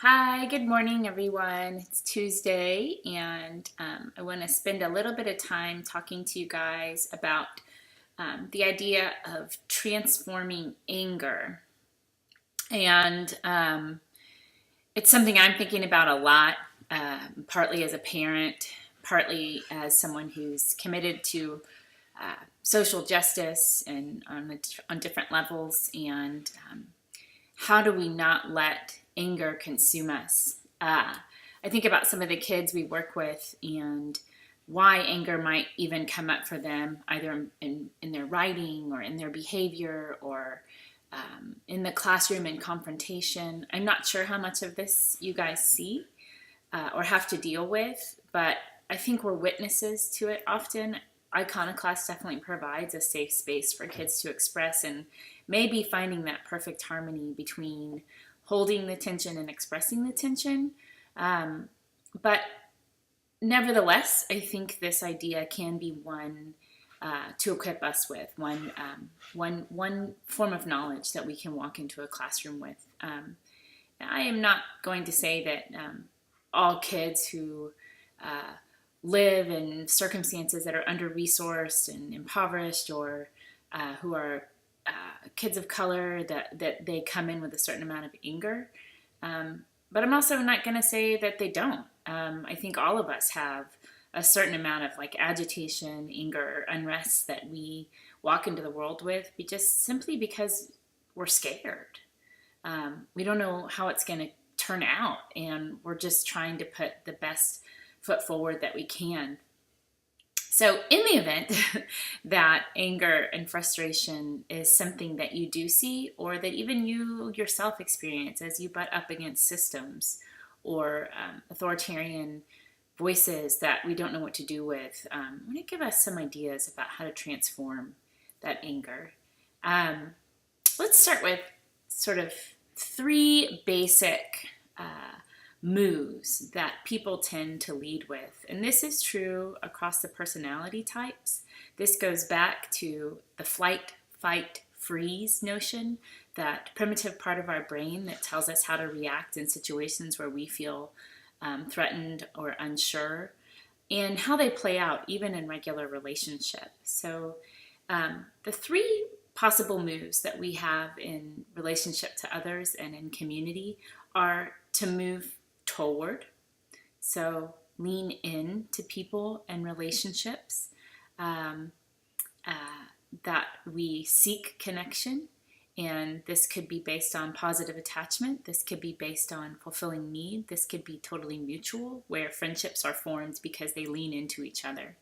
Hi, good morning, everyone. It's Tuesday, and I want to spend a little bit of time talking to you guys about the idea of transforming anger. And it's something I'm thinking about a lot, partly as a parent, partly as someone who's committed to social justice and on different levels. And how do we not let anger consume us? I think about some of the kids we work with and why anger might even come up for them, either in their writing or in their behavior or in the classroom in confrontation. I'm not sure how much of this you guys see or have to deal with, but I think we're witnesses to it often. Iconoclast definitely provides a safe space for kids to express and maybe finding that perfect harmony between holding the tension and expressing the tension. But nevertheless, I think this idea can be one to equip us with, one form of knowledge that we can walk into a classroom with. I am not going to say that all kids who live in circumstances that are under-resourced and impoverished or who are kids of color, that they come in with a certain amount of anger. But I'm also not going to say that they don't. I think all of us have a certain amount of like agitation, anger, unrest that we walk into the world with, just simply because we're scared. We don't know how it's going to turn out, and we're just trying to put the best foot forward that we can. So in the event that anger and frustration is something that you do see, or that even you yourself experience as you butt up against systems or authoritarian voices that we don't know what to do with, I'm going to give us some ideas about how to transform that anger. Let's start with sort of three basic moves that people tend to lead with. And this is true across the personality types. This goes back to the flight, fight, freeze notion, that primitive part of our brain that tells us how to react in situations where we feel threatened or unsure, and how they play out even in regular relationships. So the three possible moves that we have in relationship to others and in community are to move toward, so lean in to people and relationships, that we seek connection, and this could be based on positive attachment, this could be based on fulfilling need, this could be totally mutual, where friendships are formed because they lean into each other.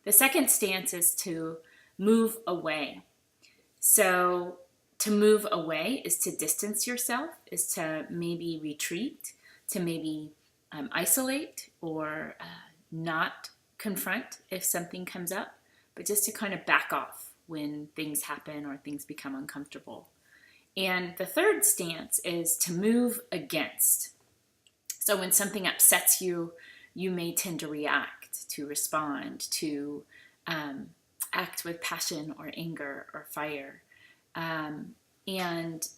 The second stance is to move away. So to move away is to distance yourself, is to maybe retreat, to maybe isolate or not confront if something comes up, but just to kind of back off when things happen or things become uncomfortable. And the third stance is to move against. So when something upsets you, you may tend to react, to respond, to act with passion or anger or fire. And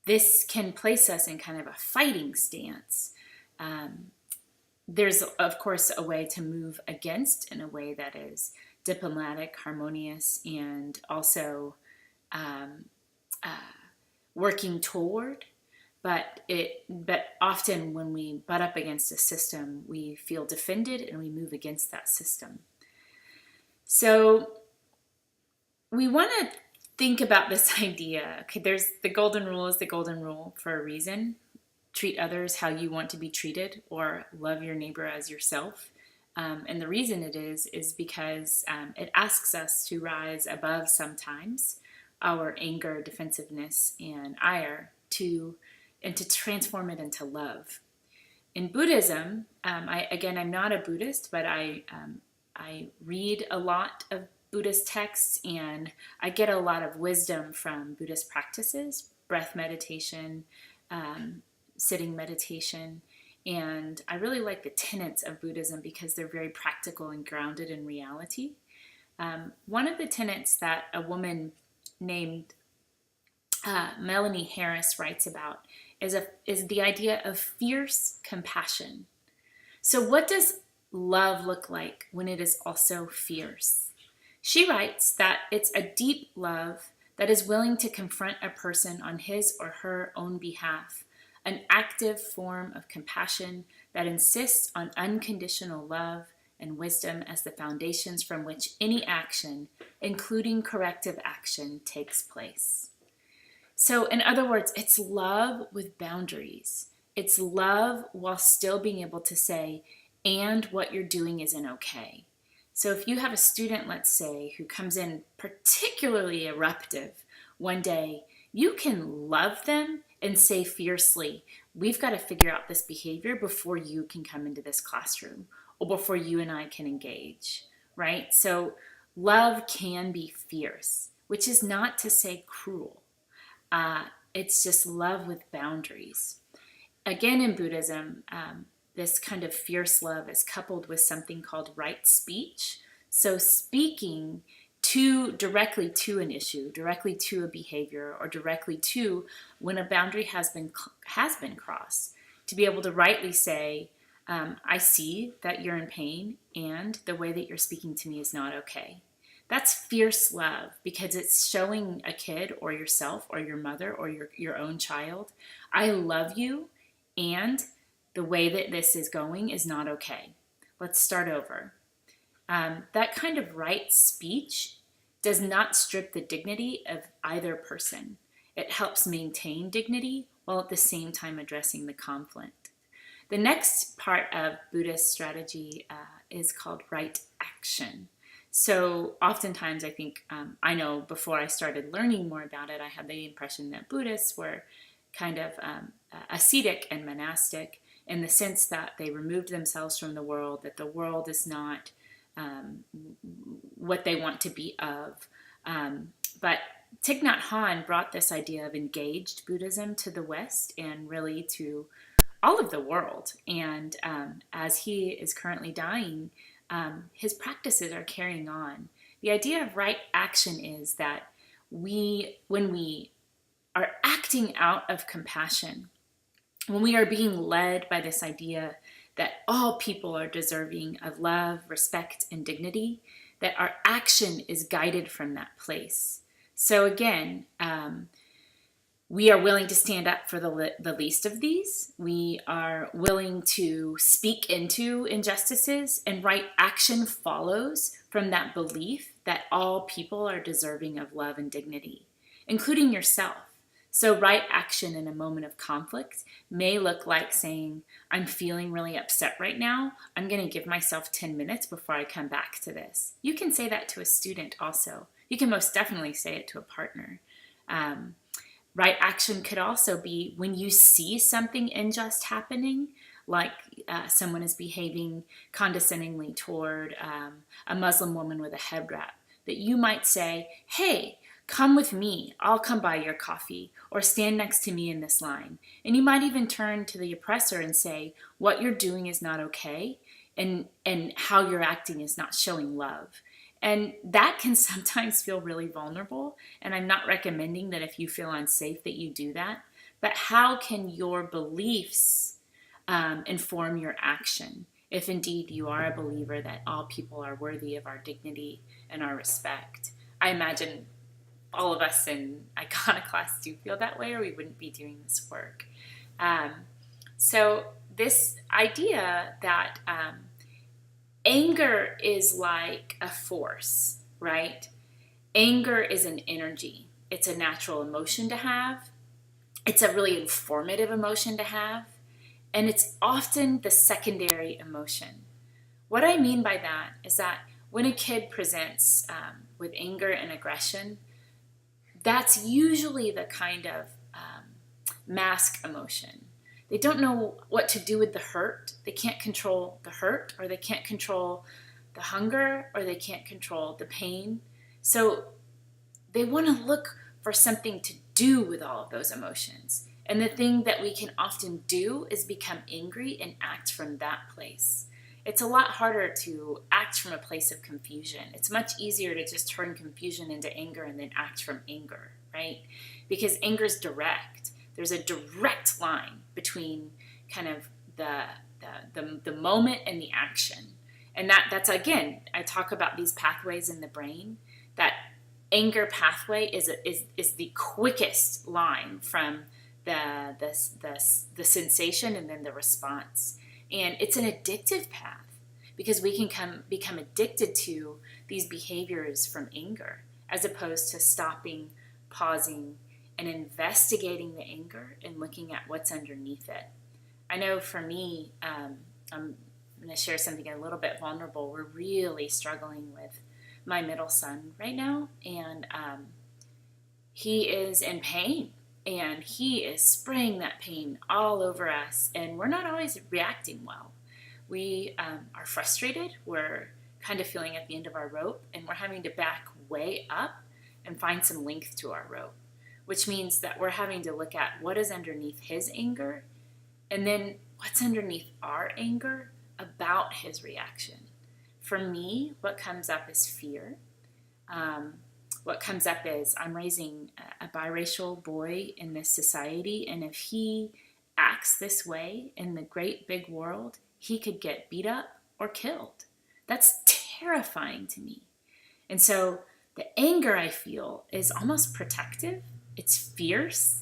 this can place us in kind of a fighting stance. There's, of course, a way to move against in a way that is diplomatic, harmonious, and also working toward. But often when we butt up against a system, we feel defended and we move against that system. So we want to think about this idea. Okay, there's the golden rule is the golden rule for a reason. Treat others how you want to be treated, or love your neighbor as yourself. And the reason it is because it asks us to rise above sometimes our anger, defensiveness, and ire and to transform it into love. In Buddhism, I'm not a Buddhist, but I read a lot of Buddhist texts, and I get a lot of wisdom from Buddhist practices, breath meditation, sitting meditation, and I really like the tenets of Buddhism because they're very practical and grounded in reality. One of the tenets that a woman named Melanie Harris writes about is the idea of fierce compassion. So what does love look like when it is also fierce? She writes that it's a deep love that is willing to confront a person on his or her own behalf, an active form of compassion that insists on unconditional love and wisdom as the foundations from which any action, including corrective action, takes place. So, in other words, it's love with boundaries. It's love while still being able to say, and what you're doing isn't okay. So if you have a student, let's say, who comes in particularly eruptive one day, you can love them and say fiercely, we've got to figure out this behavior before you can come into this classroom or before you and I can engage, right? So love can be fierce, which is not to say cruel. It's just love with boundaries. Again, in Buddhism, this kind of fierce love is coupled with something called right speech. So speaking directly to an issue, directly to a behavior, or directly to when a boundary has been crossed, to be able to rightly say, I see that you're in pain and the way that you're speaking to me is not okay. That's fierce love because it's showing a kid or yourself or your mother or your own child, I love you and the way that this is going is not okay. Let's start over. That kind of right speech does not strip the dignity of either person. It helps maintain dignity while at the same time addressing the conflict. The next part of Buddhist strategy is called right action. So oftentimes I think, I know before I started learning more about it, I had the impression that Buddhists were kind of ascetic and monastic in the sense that they removed themselves from the world, that the world is not what they want to be of. But Thich Nhat Hanh brought this idea of engaged Buddhism to the West and really to all of the world. And as he is currently dying, his practices are carrying on. The idea of right action is that when we are acting out of compassion, when we are being led by this idea that all people are deserving of love, respect, and dignity, that our action is guided from that place. So again, we are willing to stand up for the least of these. We are willing to speak into injustices, and right action follows from that belief that all people are deserving of love and dignity, including yourself. So right action in a moment of conflict may look like saying, I'm feeling really upset right now. I'm going to give myself 10 minutes before I come back to this. You can say that to a student also. You can most definitely say it to a partner. Right action could also be when you see something unjust happening, like someone is behaving condescendingly toward a Muslim woman with a head wrap, that you might say, hey, come with me, I'll come buy your coffee, or stand next to me in this line. And you might even turn to the oppressor and say, what you're doing is not okay, and how you're acting is not showing love. And that can sometimes feel really vulnerable, and I'm not recommending that if you feel unsafe that you do that, but how can your beliefs inform your action if indeed you are a believer that all people are worthy of our dignity and our respect? I imagine all of us in Iconoclast do feel that way, or we wouldn't be doing this work. So this idea that anger is like a force, right? Anger is an energy. It's a natural emotion to have. It's a really informative emotion to have. And it's often the secondary emotion. What I mean by that is that when a kid presents with anger and aggression, that's usually the kind of mask emotion. They don't know what to do with the hurt. They can't control the hurt, or they can't control the hunger, or they can't control the pain. So they want to look for something to do with all of those emotions. And the thing that we can often do is become angry and act from that place. It's a lot harder to act from a place of confusion. It's much easier to just turn confusion into anger and then act from anger, right? Because anger is direct. There's a direct line between kind of the moment and the action. And that's, again, I talk about these pathways in the brain. That anger pathway is the quickest line from the sensation and then the response. And it's an addictive path because we can become addicted to these behaviors from anger, as opposed to stopping, pausing, and investigating the anger and looking at what's underneath it. I know for me, I'm going to share something a little bit vulnerable. We're really struggling with my middle son right now, and he is in pain, and he is spraying that pain all over us, and we're not always reacting well. We are frustrated. We're kind of feeling at the end of our rope, and we're having to back way up and find some length to our rope, which means that we're having to look at what is underneath his anger, and then what's underneath our anger about his reaction. For me, what comes up is fear. What comes up is I'm raising a biracial boy in this society, and if he acts this way in the great big world, he could get beat up or killed. That's terrifying to me. And so the anger I feel is almost protective. It's fierce,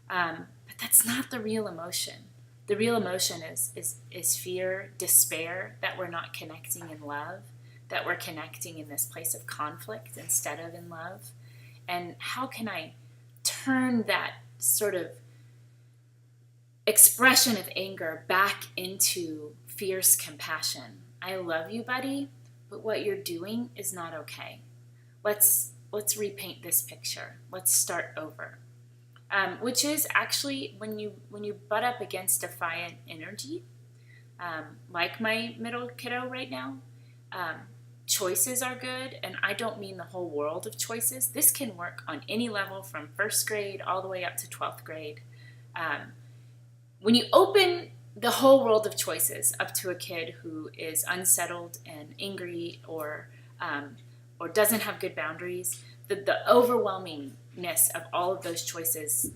but that's not the real emotion. The real emotion is fear, despair, that we're not connecting in love, that we're connecting in this place of conflict instead of in love. And how can I turn that sort of expression of anger back into fierce compassion? I love you, buddy, but what you're doing is not okay. Let's repaint this picture. Let's start over. Which is actually when you butt up against defiant energy, like my middle kiddo right now, choices are good, and I don't mean the whole world of choices. This can work on any level from first grade all the way up to 12th grade. When you open the whole world of choices up to a kid who is unsettled and angry or doesn't have good boundaries, the overwhelmingness of all of those choices,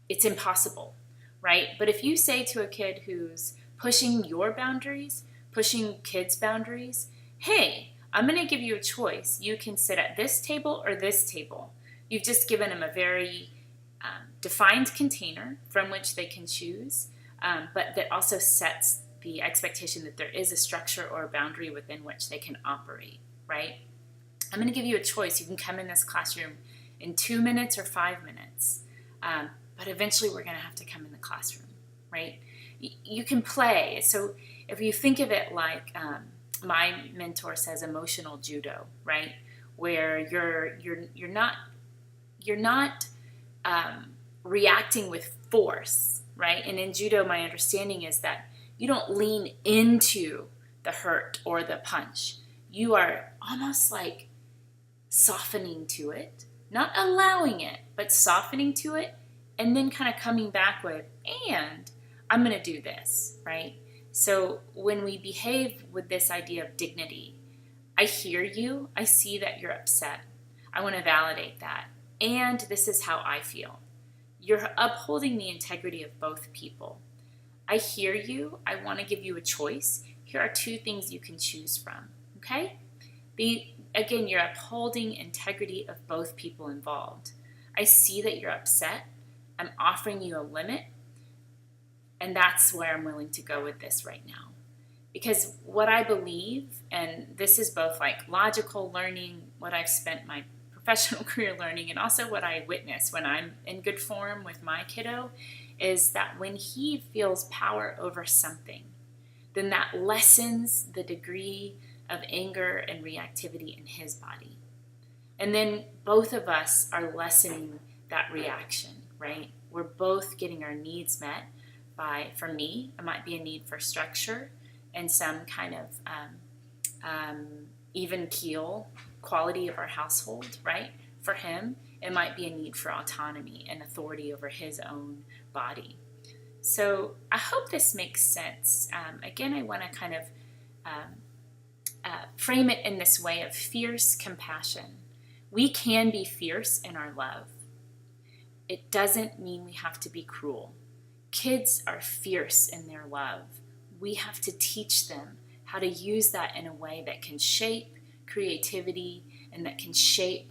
it's impossible, right? But if you say to a kid who's pushing your boundaries, pushing kids' boundaries, hey, I'm going to give you a choice. You can sit at this table or this table. You've just given them a very defined container from which they can choose, but that also sets the expectation that there is a structure or a boundary within which they can operate, right? I'm going to give you a choice. You can come in this classroom in 2 minutes or 5 minutes, but eventually we're going to have to come in the classroom, right? You can play. So if you think of it like my mentor says, emotional judo, right, where you're not reacting with force, right? And in judo, my understanding is that you don't lean into the hurt or the punch. You are almost like softening to it, not allowing it, but softening to it, and then kind of coming back with, and I'm going to do this, right? So when we behave with this idea of dignity, I hear you, I see that you're upset, I want to validate that, and this is how I feel. You're upholding the integrity of both people. I hear you, I want to give you a choice. Here are 2 things you can choose from, okay? Again, you're upholding integrity of both people involved. I see that you're upset. I'm offering you a limit. And that's where I'm willing to go with this right now. Because what I believe, and this is both like logical learning, what I've spent my professional career learning, and also what I witness when I'm in good form with my kiddo, is that when he feels power over something, then that lessens the degree of anger and reactivity in his body. And then both of us are lessening that reaction, right? We're both getting our needs met by, for me, it might be a need for structure and some kind of even keel quality of our household, right? For him, it might be a need for autonomy and authority over his own body. So I hope this makes sense. Again, I want to kind of frame it in this way of fierce compassion. We can be fierce in our love. it doesn't mean we have to be cruel. Kids are fierce in their love. We have to teach them how to use that in a way that can shape creativity and that can shape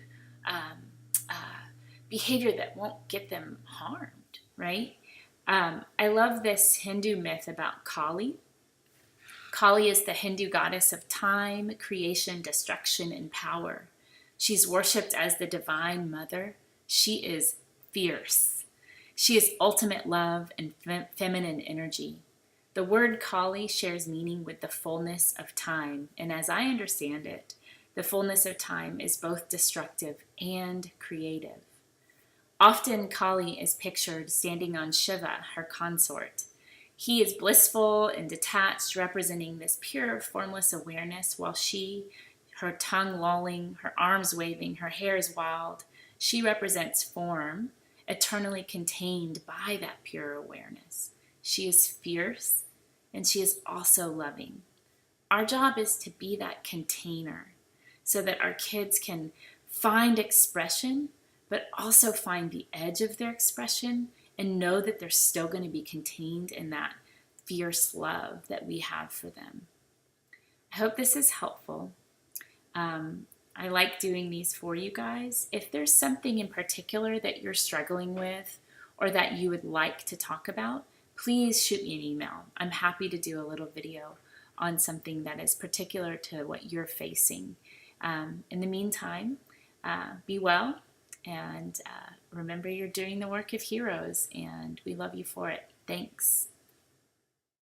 behavior that won't get them harmed, right? I love this Hindu myth about Kali. Kali is the Hindu goddess of time, creation, destruction, and power. She's worshipped as the divine mother. She is fierce. She is ultimate love and feminine energy. The word Kali shares meaning with the fullness of time, and as I understand it, the fullness of time is both destructive and creative. Often Kali is pictured standing on Shiva, her consort. He is blissful and detached, representing this pure, formless awareness, while she, her tongue lolling, her arms waving, her hair is wild. She represents form, eternally contained by that pure awareness. She is fierce, and she is also loving. Our job is to be that container so that our kids can find expression, but also find the edge of their expression and know that they're still going to be contained in that fierce love that we have for them. I hope this is helpful. I like doing these for you guys. If there's something in particular that you're struggling with or that you would like to talk about, please shoot me an email. I'm happy to do a little video on something that is particular to what you're facing. In the meantime, be well, and remember you're doing the work of heroes, and we love you for it. Thanks.